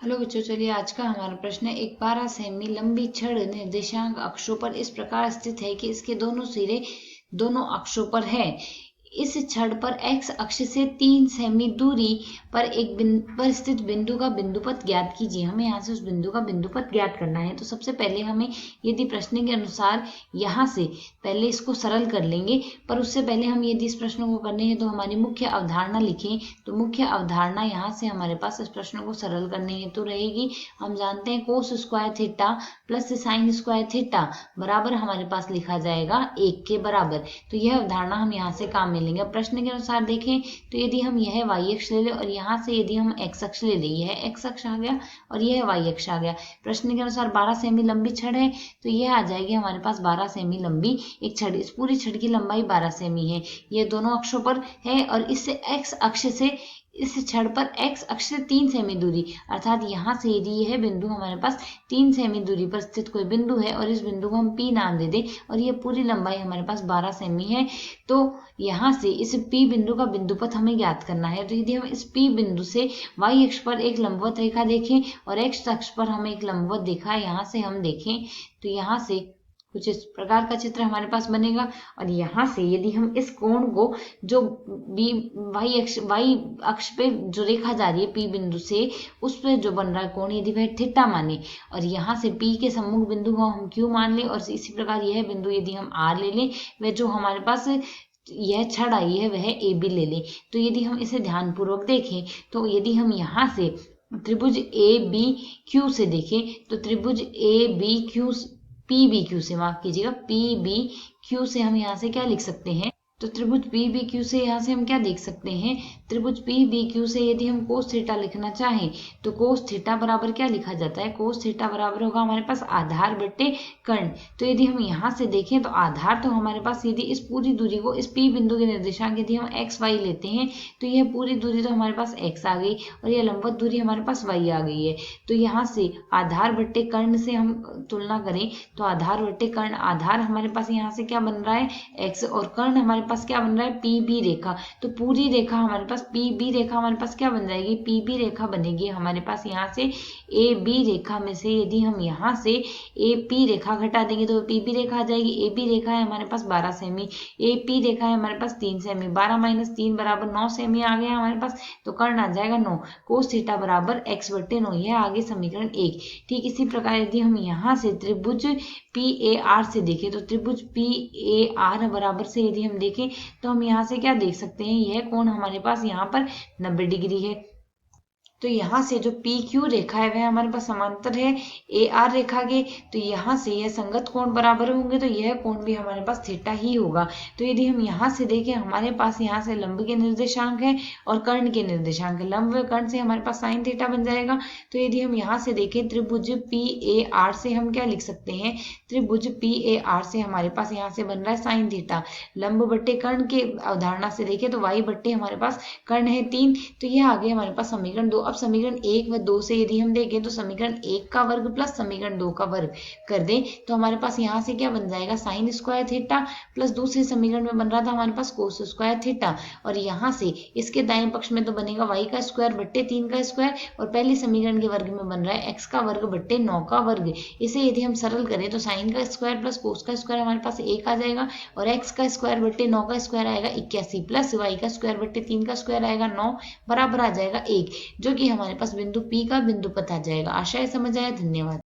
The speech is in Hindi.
हेलो बच्चों, चलिए आज का हमारा प्रश्न है। एक 12 सेमी लंबी छड़ निर्देशांक अक्षों पर इस प्रकार स्थित है कि इसके दोनों सिरे दोनों अक्षों पर है। इस छड़ पर x अक्ष से 3 सेमी दूरी पर पर स्थित बिंदु का बिंदुपथ ज्ञात कीजिए। हमें यहाँ से उस बिंदु का बिंदुपथ ज्ञात करना है। तो सबसे पहले हमें यदि प्रश्न के अनुसार यहाँ से पहले इसको सरल कर लेंगे, पर उससे पहले हम यदि इस प्रश्न को करने हैं तो हमारी मुख्य अवधारणा लिखें। तो मुख्य अवधारणा यहाँ से हमारे पास इस प्रश्न को सरल करने हेतु रहेगी। हम जानते हैं cos square theta plus sine square theta बराबर हमारे पास लिखा जाएगा 1 के बराबर। तो यह अवधारणा हम यहाँ से काम में लेंगे। प्रश्न के अनुसार देखें तो यदि हम यह y अक्ष ले लें और यहाँ से यदि हम x अक्ष ले लें, यह x अक्ष आ गया और यह y अक्ष आ गया। प्रश्न के अनुसार 12 सेमी लंबी छड़ है तो यह आ जाएगी हमारे पास 12 सेमी लंबी एक छड़। इस पूरी छड़ की लंबाई 12 सेमी है। यह दोनों अक्षों पर है और इससे x अक्ष से इस छड़ पर x अक्ष से 3 सेमी दूरी, अर्थात यहाँ से यदि यह बिंदु हमारे पास 3 सेमी दूरी पर स्थित कोई बिंदु है और इस बिंदु को हम P नाम दे दें और यह पूरी लंबाई हमारे पास 12 सेमी है, तो यहाँ से इस P बिंदु का बिंदुपथ हमें ज्ञात करना है। तो यदि हम इस P बिंदु से y अक्ष पर एक लंबवत रेखा देखें और x अक्ष पर हमें एक लंबवत देखा है, यहाँ से हम देखें तो यहाँ से कुछ इस प्रकार का चित्र हमारे पास बनेगा। और यहाँ से यदि हम इस कोण को जो y अक्ष पे जो रेखा जा रही है P बिंदु से, उस पे जो बन रहा है कोण, यदि वह थीटा माने और यहाँ से P के सम्मुख बिंदु को हम Q मान लें और इसी प्रकार यह बिंदु यदि हम R ले लें, वह जो हमारे पास यह छड़ आई है वह AB ले लें। तो यदि हम इसे ध्यानपूर्वक देखें तो यदि हम यहाँ से त्रिभुज ABQ से देखें तो त्रिभुज ABQ PBQ से, माफ कीजिएगा, PBQ से हम यहाँ से क्या लिख सकते हैं, तो त्रिभुज PBQ से यहाँ से हम क्या देख सकते हैं, त्रिभुज PBQ से यदि हम कोस थीटा लिखना चाहें तो कोस थीटा बराबर क्या लिखा जाता है, कोस थीटा बराबर होगा हमारे पास आधार बटे कर्ण। तो यदि हम यहाँ से देखें तो आधार तो हमारे पास यदि इस पूरी दूरी को इस P बिंदु के निर्देशांक यदि हम x y लेते हैं तो यह पूरी दूरी तो हमारे पास x आ गई और यह लंबवत दूरी हमारे पास y आ गई है। तो यहाँ से आधार बटे कर्ण से हम तुलना करें तो आधार बटे कर्ण, आधार हमारे पास यहाँ से क्या बन रहा है x और कर्ण हमारे पास क्या बन रहा है PB रेखा। तो पूरी रेखा हमारे पास PB रेखा हमारे पास क्या बन जाएगी, PB रेखा बनेगी हमारे पास यहाँ से AB रेखा में से यदि हम यहाँ से AP रेखा घटा देंगे तो PB रेखा आ जाएगी। AB रेखा है हमारे पास 12 सेमी, AP रेखा है हमारे पास 3 सेमी, 12 - 3 बराबर 9 सेमी आ गया हमारे पास। तो कर्ण आ जाएगा 9, कोस थीटा बराबर x बटे 9, यह आ गई समीकरण 1। ठीक इसी प्रकार यदि हम यहाँ से त्रिभुज PAR से देखें तो त्रिभुज PAR बराबर से यदि हम देखें तो हम यहाँ से क्या देख सकते हैं, यह कोण हमारे पास यहाँ पर 90 डिग्री है। तो यहाँ से जो PQ रेखा है वह हमारे पास समांतर है AR रेखा के, तो यहाँ से यह संगत कोण बराबर होंगे, तो यह कोण भी हमारे पास थीटा ही होगा। तो यदि हम यहाँ से देखें हमारे पास यहाँ से लंब के निर्देशांक है और कर्ण के निर्देशांक है, लंब व कर्ण से हमारे पास साइन थीटा बन जाएगा। तो यदि हम यहाँ से देखें त्रिभुज PAR से हम क्या लिख सकते हैं, त्रिभुज PAR से हमारे पास यहाँ से बन रहा है साइन थीटा, लंब बट्टे कर्ण के अवधारणा से देखें तो y बट्टे हमारे पास कर्ण है 3, तो यह आ गया हमारे पास समीकरण 2। अब समीकरण 1 व 2 से यदि हम देखें तो समीकरण 1 का वर्ग प्लस समीकरण 2 का वर्ग कर दें तो हमारे पास यहाँ से क्या बन जाएगा, साइन स्क्वायर थीटा प्लस दूसरे समीकरण में बन रहा था हमारे पास कोस स्क्वायर थीटा, और यहाँ से इसके दाएं पक्ष में तो बनेगा y का स्क्वायर बट्टे 3 का स्क्वायर और पहले समीकरण के वर्ग में बन रहा है x का वर्ग बट्टे 9 का वर्ग। इसे यदि हम सरल करें तो साइन का स्क्वायर प्लस कोस का स्क्वायर हमारे पास 1 आ जाएगा और x का स्क्वायर बट्टे 9 का स्क्वायर आएगा 81 प्लस y का स्क्वायर बट्टे 3 का स्क्वायर आएगा 9 बराबर आ जाएगा 1, जो कि हमारे पास बिंदु P का बिंदुपथ आ जाएगा। आशा है समझ आया। धन्यवाद।